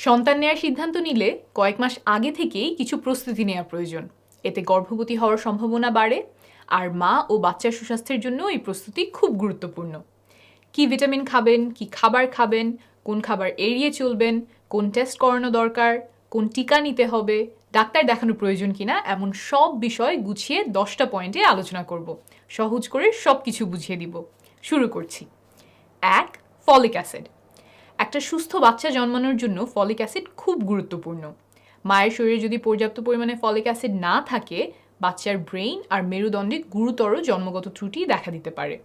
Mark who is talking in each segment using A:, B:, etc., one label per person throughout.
A: সন্তান নেওয়ার সিদ্ধান্ত নিলে কয়েক মাস আগে থেকেই কিছু প্রস্তুতি নেওয়া প্রয়োজন। এতে গর্ভবতী হওয়ার সম্ভাবনা বাড়ে, আর মা ও বাচ্চার সুস্বাস্থ্যের জন্য এই প্রস্তুতি খুব গুরুত্বপূর্ণ। কি ভিটামিন খাবেন, কি খাবার খাবেন, কোন খাবার এড়িয়ে চলবেন, কোন টেস্ট করানো দরকার, কোন টিকা নিতে হবে, ডাক্তার দেখানো প্রয়োজন কিনা, এমন সব বিষয় গুছিয়ে 10টা পয়েন্টে আলোচনা করব। সহজ করে সব কিছু বুঝিয়ে দিব। শুরু করছি। 1. Folic acid. একটা সুস্থ বাচ্চা জন্মানোর জন্য ফলিক অ্যাসিড খুব গুরুত্বপূর্ণ। মায়ের শরীরে যদি পর্যাপ্ত পরিমাণে ফলিক অ্যাসিড না থাকে, বাচ্চার ব্রেইন আর মেরুদণ্ডে গুরুতর জন্মগত ত্রুটি দেখা দিতে পারে।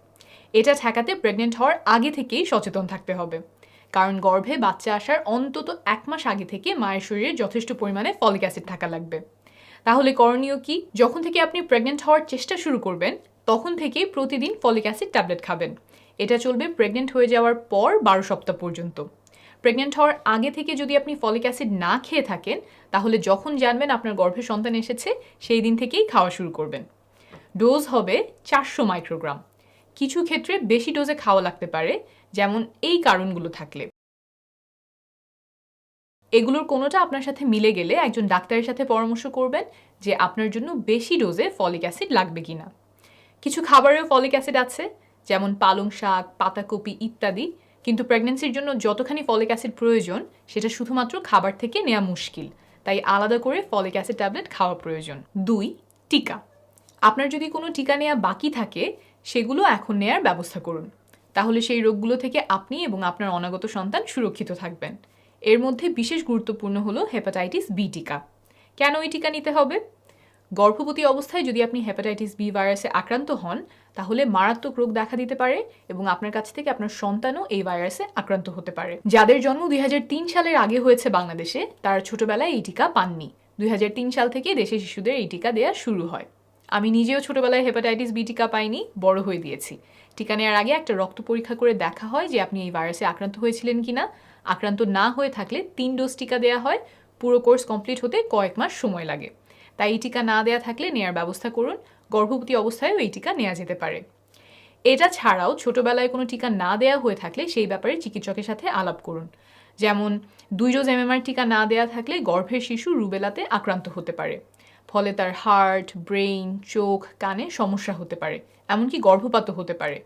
A: এটা ঠেকাতে প্রেগনেন্ট হওয়ার আগে থেকেই সচেতন থাকতে হবে, কারণ গর্ভে বাচ্চা আসার অন্তত 1 মাস আগে থেকে মায়ের শরীরে যথেষ্ট পরিমাণে ফলিক অ্যাসিড থাকা লাগবে। তাহলে করণীয় কি? যখন থেকে আপনি প্রেগনেন্ট হওয়ার চেষ্টা শুরু করবেন, তখন থেকেই প্রতিদিন ফলিক অ্যাসিড ট্যাবলেট খাবেন। এটা চলবে প্রেগনেন্ট হয়ে যাওয়ার পর 12 সপ্তাহ পর্যন্ত। প্রেগনেন্ট হওয়ার আগে থেকে যদি আপনি ফলিক অ্যাসিড না খেয়ে থাকেন, তাহলে যখন জানবেন আপনার গর্ভে সন্তান এসেছে, সেই দিন থেকেই খাওয়া শুরু করবেন। ডোজ হবে 400 মাইক্রোগ্রাম। কিছু ক্ষেত্রে বেশি ডোজে খাওয়া লাগতে পারে, যেমন এই কারণগুলো থাকলে। এগুলোর কোনোটা আপনার সাথে মিলে গেলে একজন ডাক্তারের সাথে পরামর্শ করবেন যে আপনার জন্য বেশি ডোজে ফলিক অ্যাসিড লাগবে কিনা। কিছু খাবারেও ফলিক অ্যাসিড আছে, যেমন পালং শাক, পাতাকপি ইত্যাদি, কিন্তু প্রেগন্যান্সির জন্য যতখানি ফলিক অ্যাসিড প্রয়োজন সেটা শুধুমাত্র খাবার থেকে নেওয়া মুশকিল, তাই আলাদা করে ফলিক অ্যাসিড ট্যাবলেট খাওয়া প্রয়োজন। 2. টিকা। আপনার যদি কোনো টিকা নেওয়া বাকি থাকে, সেগুলো এখন নেয়ার ব্যবস্থা করুন। তাহলে সেই রোগগুলো থেকে আপনি এবং আপনার অনাগত সন্তান সুরক্ষিত থাকবেন। এর মধ্যে বিশেষ গুরুত্বপূর্ণ হলো হেপাটাইটিস বি টিকা। কেন এই টিকা নিতে হবে? গর্ভবতী অবস্থায় যদি আপনি হেপাটাইটিস বি ভাইরাসে আক্রান্ত হন, তাহলে মারাত্মক রোগ দেখা দিতে পারে এবং আপনার কাছ থেকে আপনার সন্তানও এই ভাইরাসে আক্রান্ত হতে পারে। যাদের জন্ম 2003 সালের আগে হয়েছে বাংলাদেশে, তারা ছোটবেলায় এই টিকা পাননি। 2003 সাল থেকে দেশে শিশুদের এই টিকা দেওয়া শুরু হয়। আমি নিজেও ছোটবেলায় হেপাটাইটিস বি টিকা পাইনি, বড় হয়ে দিয়েছি। টিকা নেওয়ার আগে একটা রক্ত পরীক্ষা করে দেখা হয় যে আপনি এই ভাইরাসে আক্রান্ত হয়েছিলেন কিনা। আক্রান্ত না হয়ে থাকলে 3 ডোজ টিকা দেওয়া হয়। পুরো কোর্স কমপ্লিট হতে কয়েক মাস সময় লাগে। তাই এই টিকা না দেওয়া থাকলে নেয়ার ব্যবস্থা করুন। গর্ভবতী অবস্থায়ও এই টিকা নেওয়া যেতে পারে। এটা ছাড়াও ছোটবেলায় কোনো টিকা না দেওয়া হয়ে থাকলে সেই ব্যাপারে চিকিৎসকের সাথে আলাপ করুন। যেমন 2 ডোজ এমএমআর টিকা না দেওয়া থাকলে গর্ভের শিশু রুবেলাতে আক্রান্ত হতে পারে। ফলে তার হার্ট, ব্রেইন, চোখ, কানে সমস্যা হতে পারে, এমনকি গর্ভপাতও হতে পারে।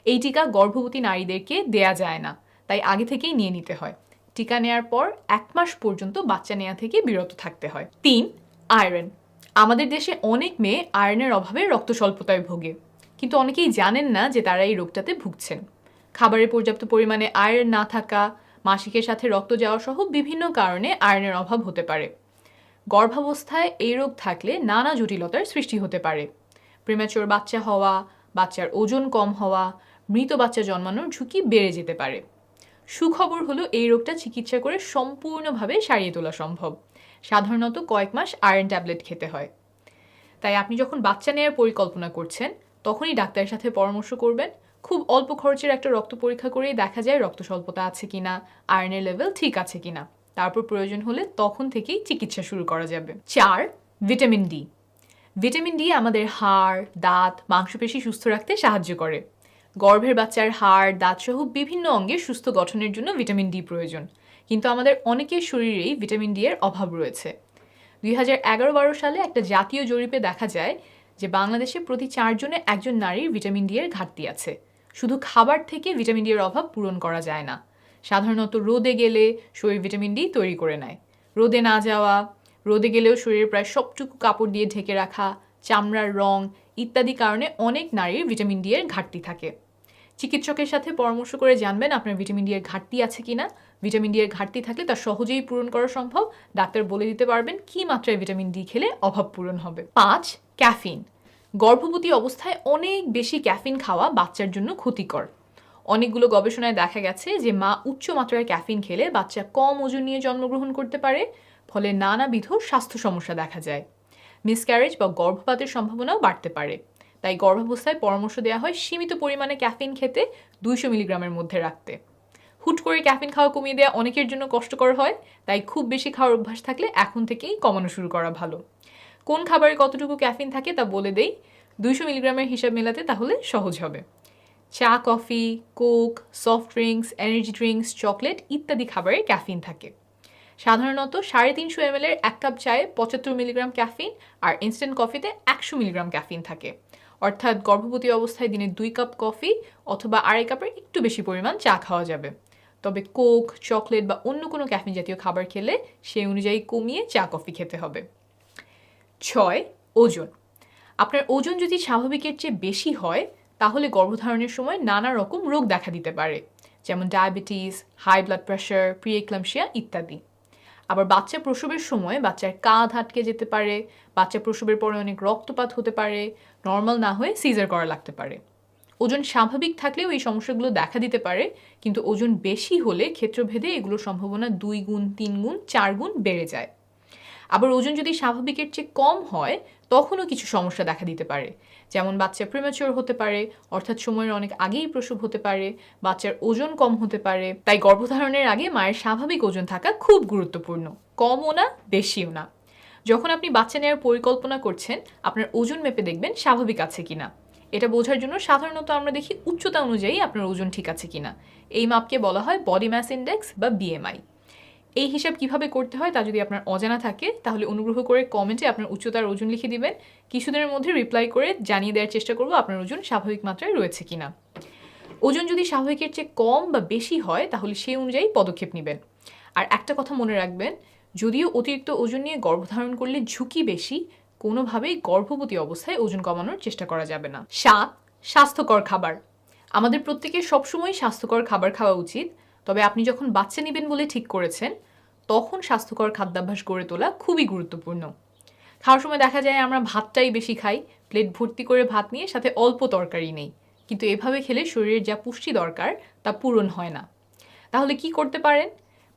A: এই টিকা গর্ভবতী নারীদেরকে দেয়া যায় না, তাই আগে থেকেই নিয়ে নিতে হয়। টিকা নেয়ার পর 1 মাস পর্যন্ত বাচ্চা নেওয়া থেকে বিরত থাকতে হয়। 3. আয়রন। আমাদের দেশে অনেক মেয়ে আয়রনের অভাবে রক্ত স্বল্পতায় ভোগে, কিন্তু অনেকেই জানেন না যে তারা এই রোগটাতে ভুগছেন। খাবারে পর্যাপ্ত পরিমাণে আয়রন না থাকা, মাসিকের সাথে রক্ত যাওয়া সহ বিভিন্ন কারণে আয়রনের অভাব হতে পারে। গর্ভাবস্থায় এই রোগ থাকলে নানা জটিলতার সৃষ্টি হতে পারে। প্রিম্যাচুর বাচ্চা হওয়া, বাচ্চার ওজন কম হওয়া, মৃত বাচ্চা জন্মানোর ঝুঁকি বেড়ে যেতে পারে। সুখবর হলো এই রোগটা চিকিৎসা করে সম্পূর্ণভাবে সারিয়ে তোলা সম্ভব। সাধারণত কয়েক মাস আয়রন ট্যাবলেট খেতে হয়। তাই আপনি যখন বাচ্চা নেওয়ার পরিকল্পনা করছেন, তখনই ডাক্তারের সাথে পরামর্শ করবেন। খুব অল্প খরচের একটা রক্ত পরীক্ষা করেই দেখা যায় রক্ত স্বল্পতা আছে কিনা, আয়রনের লেভেল ঠিক আছে কিনা। তারপর প্রয়োজন হলে তখন থেকেই চিকিৎসা শুরু করা যাবে। 4. Vitamin D. ভিটামিন ডি আমাদের হাড়, দাঁত, মাংসপেশি সুস্থ রাখতে সাহায্য করে। গর্ভের বাচ্চার হাড়, দাঁত সহ বিভিন্ন অঙ্গের সুস্থ গঠনের জন্য ভিটামিন ডি প্রয়োজন, কিন্তু আমাদের অনেকের শরীরেই ভিটামিন ডি এর অভাব রয়েছে। 2011-12 সালে একটা জাতীয় জরিপে দেখা যায় যে বাংলাদেশে প্রতি 4 জনে একজন নারীর ভিটামিন ডি এর ঘাটতি আছে। শুধু খাবার থেকে ভিটামিন ডি এর অভাব পূরণ করা যায় না। সাধারণত রোদে গেলে শরীর ভিটামিন ডি তৈরি করে নেয়। রোদে না যাওয়া, রোদে গেলেও শরীরের প্রায় সবটুকু কাপড় দিয়ে ঢেকে রাখা, চামড়ার রং ইত্যাদি কারণে অনেক নারীর ভিটামিন ডি এর ঘাটতি থাকে। চিকিৎসকের সাথে পরামর্শ করে জানবেন আপনার ভিটামিন ডি এর ঘাটতি আছে কিনা। ভিটামিন ডি এর ঘাটতি থাকলে তা সহজেই পূরণ করা সম্ভব। ডাক্তার বলে দিতে পারবেন কী মাত্রায় ভিটামিন ডি খেলে অভাব পূরণ হবে। 5. ক্যাফিন। গর্ভবতী অবস্থায় অনেক বেশি ক্যাফিন খাওয়া বাচ্চার জন্য ক্ষতিকর। অনেকগুলো গবেষণায় দেখা গেছে যে মা উচ্চ মাত্রায় ক্যাফিন খেলে বাচ্চা কম ওজন নিয়ে জন্মগ্রহণ করতে পারে, ফলে নানাবিধ স্বাস্থ্য সমস্যা দেখা যায়। মিসক্যারেজ বা গর্ভপাতের সম্ভাবনাও বাড়তে পারে। তাই গর্ভাবস্থায় পরামর্শ দেওয়া হয় সীমিত পরিমাণে ক্যাফিন খেতে, 200 মিলিগ্রামের মধ্যে রাখতে। হুট করে ক্যাফিন খাওয়া কমিয়ে দেওয়া অনেকের জন্য কষ্টকর হয়, তাই খুব বেশি খাওয়ার অভ্যাস থাকলে এখন থেকেই কমানো শুরু করা ভালো। কোন খাবারে কতটুকু ক্যাফিন থাকে তা বলে দেই, 200 মিলিগ্রামের হিসাব মেলাতে তাহলে সহজ হবে। চা, coffee, Coke, soft drinks, energy drinks, chocolate ইত্যাদি খাবারে ক্যাফিন থাকে। সাধারণত 350 ml এর 1 কাপ চায়ে 75 মিলিগ্রাম ক্যাফিন আর ইনস্ট্যান্ট কফিতে 100 মিলিগ্রাম ক্যাফিন থাকে। অর্থাৎ গর্ভবতী অবস্থায় দিনে 2 কাপ কফি অথবা 2.5 কাপের একটু বেশি পরিমাণ চা খাওয়া যাবে। তবে কোক, চকলেট বা অন্য কোনো ক্যাফিন জাতীয় খাবার খেলে সেই অনুযায়ী কমিয়ে চা কফি খেতে হবে। 6. ওজন। আপনার ওজন যদি স্বাভাবিকের চেয়ে বেশি হয় তাহলে গর্ভধারণের সময় নানা রকম রোগ দেখা দিতে পারে, যেমন diabetes, high blood pressure, preeclampsia ইত্যাদি। আবার বাচ্চা প্রসবের সময় বাচ্চার কাঁধ আটকে যেতে পারে, বাচ্চা প্রসবের পরে অনেক রক্তপাত হতে পারে, নর্মাল না হয়ে সিজার করা লাগতে পারে। ওজন স্বাভাবিক থাকলেও এই সমস্যাগুলো দেখা দিতে পারে, কিন্তু ওজন বেশি হলে ক্ষেত্রভেদে এগুলোর সম্ভাবনা 2 গুণ, 3 গুণ, 4 গুণ বেড়ে যায়। আবার ওজন যদি স্বাভাবিকের চেয়ে কম হয় তখনও কিছু সমস্যা দেখা দিতে পারে, যেমন বাচ্চা প্রিম্যাচিওর হতে পারে, অর্থাৎ সময়ের অনেক আগেই প্রসব হতে পারে, বাচ্চার ওজন কম হতে পারে। তাই গর্ভধারণের আগে মায়ের স্বাভাবিক ওজন থাকা খুব গুরুত্বপূর্ণ, কমও না বেশিও না। যখন আপনি বাচ্চা নেওয়ার পরিকল্পনা করছেন আপনার ওজন মেপে দেখবেন স্বাভাবিক আছে কিনা। এটা বোঝার জন্য সাধারণত আমরা দেখি উচ্চতা অনুযায়ী আপনার ওজন ঠিক আছে কিনা। এই মাপকে বলা হয় বডি ম্যাস ইন্ডেক্স বা বিএমআই। এই হিসাব কিভাবে করতে হয় তা যদি আপনার অজানা থাকে তাহলে অনুগ্রহ করে কমেন্টে আপনার উচ্চতার ওজন লিখে দিবেন। কিছুদিনের মধ্যে রিপ্লাই করে জানিয়ে দেওয়ার চেষ্টা করব আপনার ওজন স্বাভাবিক মাত্রায় রয়েছে কিনা। ওজন যদি স্বাভাবিকের চেয়ে কম বা বেশি হয় তাহলে সেই অনুযায়ী পদক্ষেপ নেবেন। আর একটা কথা মনে রাখবেন, যদিও অতিরিক্ত ওজন নিয়ে গর্ভধারণ করলে ঝুঁকি বেশি, কোনোভাবেই গর্ভবতী অবস্থায় ওজন কমানোর চেষ্টা করা যাবে না। 7. স্বাস্থ্যকর খাবার। আমাদের প্রত্যেকের সবসময় স্বাস্থ্যকর খাবার খাওয়া উচিত, তবে আপনি যখন বাচ্চা নেবেন বলে ঠিক করেছেন তখন স্বাস্থ্যকর খাদ্যাভ্যাস গড়ে তোলা খুবই গুরুত্বপূর্ণ। খাওয়ার সময় দেখা যায় আমরা ভাতটাই বেশি খাই, প্লেট ভর্তি করে ভাত নিয়ে সাথে অল্প তরকারি নেই, কিন্তু এভাবে খেলে শরীরের যা পুষ্টি দরকার তা পূরণ হয় না। তাহলে কি করতে পারেন?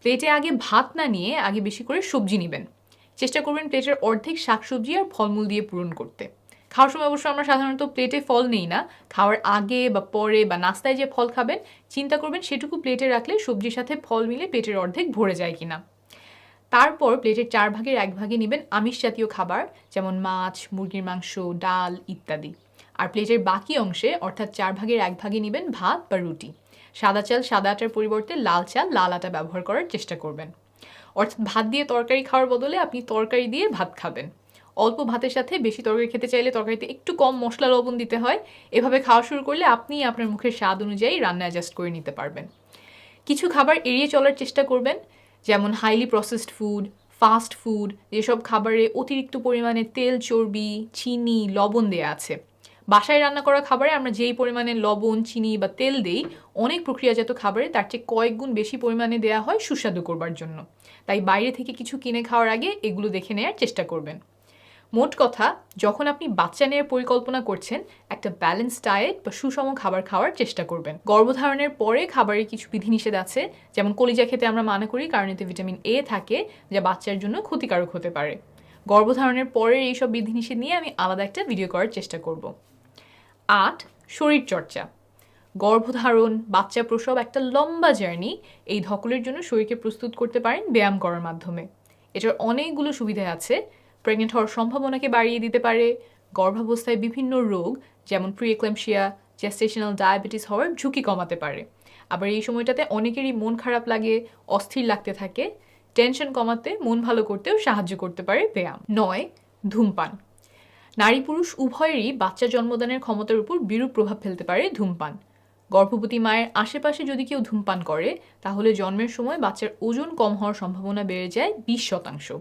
A: প্লেটে আগে ভাত না নিয়ে আগে বেশি করে সবজি নেবেন। চেষ্টা করবেন প্লেটের অর্ধেক শাকসবজি আর ফলমূল দিয়ে পূরণ করতে। খাওয়ার সময় অবশ্য আমরা সাধারণত প্লেটে ফল নেই না, খাওয়ার আগে বা পরে বা নাস্তায় যে ফল খাবেন চিন্তা করবেন সেটুকু প্লেটে রাখলে সবজির সাথে ফল মিলে প্লেটের অর্ধেক ভরে যায় কিনা। তারপর প্লেটের 4 ভাগের 1 ভাগে নেবেন আমিষ জাতীয় খাবার, যেমন মাছ, মুরগির মাংস, ডাল ইত্যাদি। আর প্লেটের বাকি অংশে অর্থাৎ 4 ভাগের 1 ভাগে নেবেন ভাত বা রুটি। সাদা চাল সাদা আটার পরিবর্তে লাল চাল লাল আটা ব্যবহার করার চেষ্টা করবেন। অর্থাৎ ভাত দিয়ে তরকারি খাওয়ার বদলে আপনি তরকারি দিয়ে ভাত খাবেন। অল্প ভাতের সাথে বেশি তরকারি খেতে চাইলে তরকারিতে একটু কম মশলা লবণ দিতে হয়। এভাবে খাওয়া শুরু করলে আপনি আপনার মুখের স্বাদ অনুযায়ী রান্না অ্যাডজাস্ট করে নিতে পারবেন। কিছু খাবার এড়িয়ে চলার চেষ্টা করবেন, যেমন highly processed food, fast food, যেসব খাবারে অতিরিক্ত পরিমাণে তেল, চর্বি, চিনি, লবণ দেয়া আছে। বাসায় রান্না করা খাবারে আমরা যেই পরিমাণে লবণ, চিনি বা তেল দেই, অনেক প্রক্রিয়াজাত খাবারে তার চেয়ে কয়েক গুণ বেশি পরিমাণে দেয়া হয় সুস্বাদু করবার জন্য। তাই বাইরে থেকে কিছু কিনে খাওয়ার আগে এগুলো দেখে নেওয়ার চেষ্টা করবেন। মোট কথা, যখন আপনি বাচ্চা নেওয়ার পরিকল্পনা করছেন একটা ব্যালেন্স ডায়েট বা সুষম খাবার খাওয়ার চেষ্টা করবেন। গর্ভধারণের পরে খাবারের কিছু বিধিনিষেধ আছে, যেমন কলিজা খেতে আমরা মানা করি কারণ এতে ভিটামিন এ থাকে যা বাচ্চার জন্য ক্ষতিকারক হতে পারে। গর্ভধারণের পরের এইসব বিধিনিষেধ নিয়ে আমি আলাদা একটা ভিডিও করার চেষ্টা করব। 8. শরীরচর্চা। গর্ভধারণ, বাচ্চা প্রসব একটা লম্বা জার্নি। এই ধকলের জন্য শরীরকে প্রস্তুত করতে পারেন ব্যায়াম করার মাধ্যমে। এটার অনেকগুলো সুবিধা আছে। প্রেগনেন্ট হওয়ার সম্ভাবনাকে বাড়িয়ে দিতে পারে, গর্ভাবস্থায় বিভিন্ন রোগ যেমন প্রি-এক্লাম্পসিয়া, জেস্টেশনাল ডায়াবেটিস হওয়ার ঝুঁকি কমাতে পারে। আবার এই সময়টাতে অনেকেরই মন খারাপ লাগে, অস্থির লাগতে থাকে, টেনশন কমাতে, মন ভালো করতেও সাহায্য করতে পারে ব্যায়াম। 9. ধূমপান। নারী পুরুষ উভয়েরই বাচ্চা জন্মদানের ক্ষমতার উপর বিরূপ প্রভাব ফেলতে পারে ধূমপান। গর্ভবতী মায়ের আশেপাশে যদি কেউ ধূমপান করে তাহলে জন্মের সময় বাচ্চার ওজন কম হওয়ার সম্ভাবনা বেড়ে যায় 20%।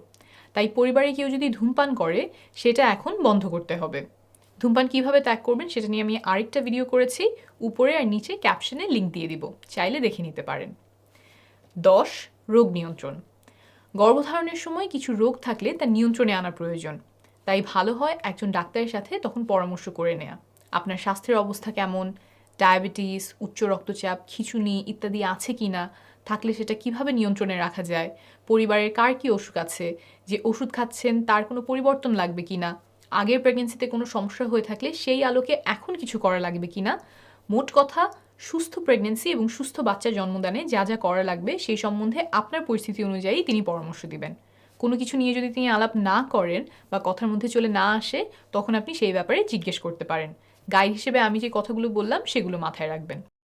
A: তাই পরিবারে কেউ যদি ধূমপান করে সেটা এখন বন্ধ করতে হবে। ধূমপান কিভাবে ত্যাগ করবেন সেটা নিয়ে আমি আরেকটা ভিডিও করেছি, উপরে আর নিচে ক্যাপশনে লিংক দিয়ে দিব, চাইলে দেখে নিতে পারেন। 10. রোগ নিয়ন্ত্রণ। গর্ভধারণের সময় কিছু রোগ থাকলে তা নিয়ন্ত্রণে আনা প্রয়োজন। তাই ভালো হয় একজন ডাক্তারের সাথে তখন পরামর্শ করে নেওয়া। আপনার স্বাস্থ্যের অবস্থা কেমন, ডায়াবেটিস, উচ্চ রক্তচাপ, খিঁচুনি ইত্যাদি আছে কি না, থাকলে সেটা কিভাবে নিয়ন্ত্রণে রাখা যায়, পরিবারের কার কী অসুখ আছে, যে ওষুধ খাচ্ছেন তার কোনো পরিবর্তন লাগবে কি না, আগের প্রেগনেন্সিতে কোনো সমস্যা হয়ে থাকলে সেই আলোকে এখন কিছু করা লাগবে কি না। মোট কথা, সুস্থ প্রেগনেন্সি এবং সুস্থ বাচ্চা জন্মদানে যা যা করা লাগবে সেই সম্বন্ধে আপনার পরিস্থিতি অনুযায়ী তিনি পরামর্শ দিবেন। কোনো কিছু নিয়ে যদি তিনি আলাপ না করেন বা কথার মধ্যে চলে না আসে তখন আপনি সেই ব্যাপারে জিজ্ঞেস করতে পারেন। গাইড হিসেবে আমি যে কথাগুলো বললাম সেগুলো মাথায় রাখবেন।